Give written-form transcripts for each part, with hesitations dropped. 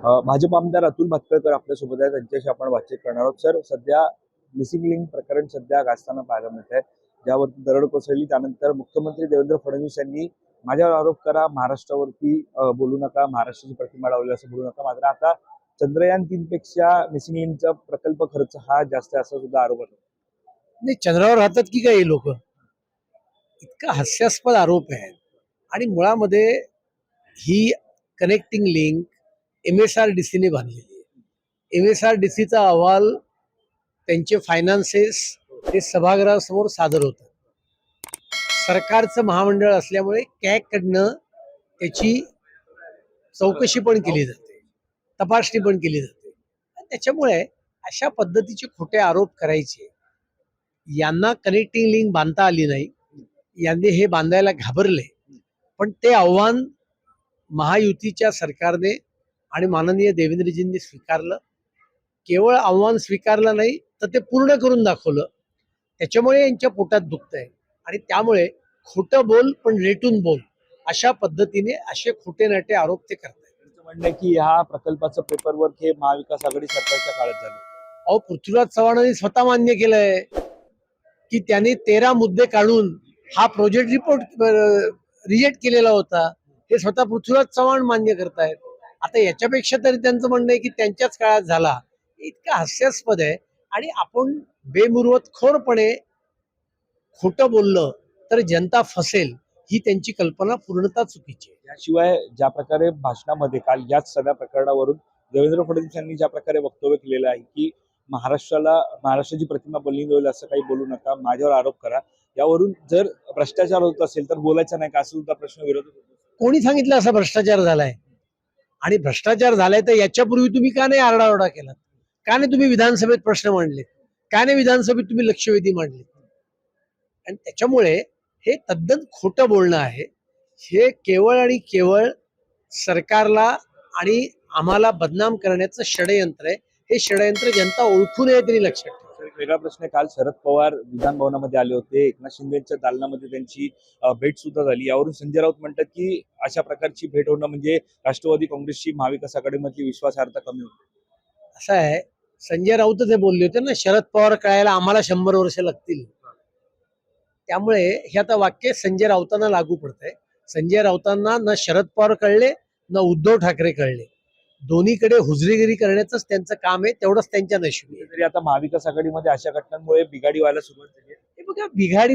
भाजप आमदार अतुल भातखळकर आपल्यासोबत आहे. त्यांच्याशी आपण बातचीत करणार आहोत. सर, सध्या मिसिंग लिंक प्रकरण सध्या गाजताना पाहायला मिळत आहे, ज्यावरती दरड कोसळली. त्यानंतर मुख्यमंत्री देवेंद्र फडणवीस यांनी माझ्यावर आरोप करा, महाराष्ट्रावरती बोलू नका, महाराष्ट्राची प्रतिमा डावली असं बोलू नका. मात्र आता चंद्रयान-3 पेक्षा मिसिंग लिंकचा प्रकल्प खर्च हा जास्त आहे असा सुद्धा आरोप होतो. नाही, चंद्रावर राहतात की काही लोक, इतका हास्यास्पद आरोप आहे. आणि मुळामध्ये ही कनेक्टिंग लिंक MSRDCने बांधलेली आहे. MSRDCचा अहवाल, त्यांचे फायनान्सेस हे सभागृहासमोर सादर होतात. सरकारचं महामंडळ असल्यामुळे कॅगकडनं त्याची चौकशी पण केली जाते, तपासणी पण केली जाते. त्याच्यामुळे अशा पद्धतीचे खोटे आरोप करायचे, यांना कनेक्टिंग लिंक बांधता आली नाही, यांनी हे बांधायला घाबरले. पण ते आव्हान महायुतीच्या सरकारने आणि माननीय देवेंद्रजींनी स्वीकारलं. केवळ आव्हान स्वीकारलं नाही तर ते पूर्ण करून दाखवलं. त्याच्यामुळे यांच्या पोटात दुखतंय आणि त्यामुळे खोटं बोल पण रेटून बोल अशा पद्धतीने असे खोटे नाटे आरोप ते करतात. त्यांचं म्हणणं आहे की ह्या प्रकल्पाचं पेपरवर्क हे महाविकास आघाडी सरकारच्या काळात झालं. अहो, पृथ्वीराज चव्हाणांनी स्वतः मान्य केलंय की त्यांनी 13 मुद्दे काढून हा प्रोजेक्ट रिपोर्ट रिजेक्ट केलेला होता. हे स्वतः पृथ्वीराज चव्हाण मान्य करतायत. आता याच्यापेक्षा तरी त्यांचं म्हणणं आहे की त्यांच्याच काळात झाला. इतकं हास्यास्पद आहे. आणि आपण बेमुरवतखोरपणे खोटं बोललं तर जनता फसेल, ही त्यांची कल्पना पूर्णतः चुकीची आहे. याशिवाय ज्या प्रकारे भाषणामध्ये काल याच सगळ्या प्रकरणावरून देवेंद्र फडणवीस यांनी ज्या प्रकारे वक्तव्य केलेलं आहे की महाराष्ट्राची प्रतिमा बलिंद होईल असं काही बोलू नका, माझ्यावर आरोप करा, यावरून जर भ्रष्टाचार होत असेल तर बोलायचं नाही का, असं सुद्धा प्रश्न विरोधक होतो. कोणी सांगितलं असा भ्रष्टाचार झालाय? आणि भ्रष्टाचार झालाय तर याच्यापूर्वी तुम्ही का नाही आरडाओरडा केला? का नाही तुम्ही विधानसभेत प्रश्न मांडले? का नाही विधानसभेत तुम्ही लक्षवेधी मांडले? आणि त्याच्यामुळे हे तद्दन खोटं बोलणं आहे. हे केवळ आणि केवळ सरकारला आणि आम्हाला बदनाम करण्याचं षडयंत्र आहे. हे षडयंत्र जनता ओळखू नये तरी लक्षात ठेवा. एक वेगळा प्रश्न आहे. काल शरद पवार विधान भवनामध्ये आले होते. एकनाथ शिंदेच्या दालनामध्ये त्यांची भेट सुद्धा झाली. यावरून संजय राऊत म्हणतात की अशा प्रकारची भेट होणं म्हणजे राष्ट्रवादी काँग्रेसची महाविकास आघाडीमधली विश्वासार्हता कमी होते. असं आहे, संजय राऊत ते बोलले होते ना, शरद पवार कळायला आम्हाला 100 वर्ष लागतील. त्यामुळे हे आता वाक्य संजय राऊतांना लागू पडतंय. संजय राऊतांना न शरद पवार कळले न उद्धव ठाकरे कळले. दोन्हीकडे हुजरीगिरी करण्याचंच त्यांचं काम आहे. तेवढंच त्यांच्या नशिबी आहे. तरी आता महाविकास आघाडीमध्ये अशा घटनांमुळे बिघाडी व्हायला सुरुवात झाली आहे. हे बघा,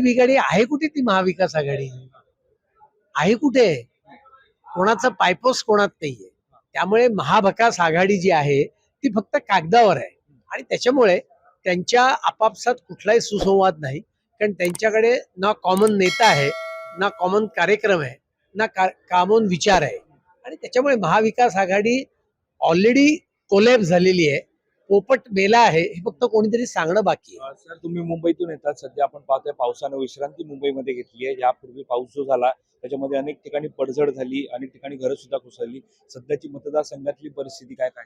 बिघाडी आहे कुठे ती महाविकास आघाडी? आहे कुठे? कोणाचा पायपोस कोणात नाहीये. त्यामुळे महाविकास आघाडी जी आहे ती फक्त कागदावर आहे. आणि त्याच्यामुळे त्यांच्या आपापसात कुठलाही सुसंवाद नाही. कारण त्यांच्याकडे ना कॉमन नेता आहे, ना कॉमन कार्यक्रम आहे, ना कॉमन विचार आहे. आणि त्याच्यामुळे महाविकास आघाडी ऑलरेडी कोलॅप्स झालेली आहे. पोपट मेला आहे, हे फक्त कोणीतरी सांगणं बाकी आहे. सर, तुम्ही मुंबईतून येतात. सध्या आपण पाहतोय पावसानं विश्रांती मुंबईमध्ये घेतली आहे. यापूर्वी पाऊस जो झाला त्याच्यामध्ये अनेक ठिकाणी पडझड झाली, अनेक ठिकाणी घरं सुद्धा कोसळली. सध्याची मतदारसंघातली परिस्थिती काय काय?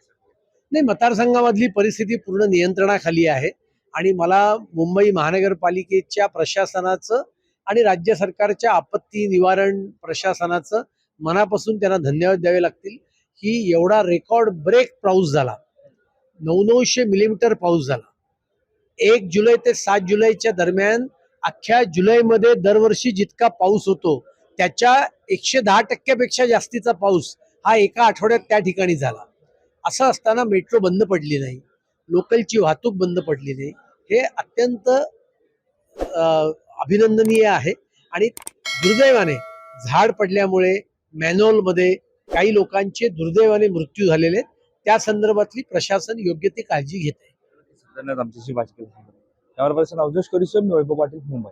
नाही, मतदारसंघामधली परिस्थिती पूर्ण नियंत्रणाखाली आहे. आणि मला मुंबई महानगरपालिकेच्या प्रशासनाचं आणि राज्य सरकारच्या आपत्ती निवारण प्रशासनाचं मनापासून त्यांना धन्यवाद द्यावे लागतील की एवढा रेकॉर्ड ब्रेक पाऊस झाला. 900 मिलीमीटर पाऊस झाला. 1 जुलै ते 7 जुलैच्या दरम्यान अख्ख्या जुलैमध्ये दरवर्षी जितका पाऊस होतो त्याच्या 110% जास्तीचा पाऊस हा एका आठवड्यात त्या ठिकाणी झाला. असं असताना मेट्रो बंद पडली नाही, लोकलची वाहतूक बंद पडली नाही. हे अत्यंत अभिनंदनीय आहे. आणि दुर्दैवाने झाड पडल्यामुळे मॅन्युअलमध्ये काही लोकांचे दुर्दैवाने मृत्यू झालेले आहेत. त्या संदर्भातली प्रशासन योग्य ती काळजी घेत आहे. धन्यवाद आमच्याशी बातचीत केली. त्यावर पर्सन अवधेश करिसम, वैभव पाटील, मुंबई.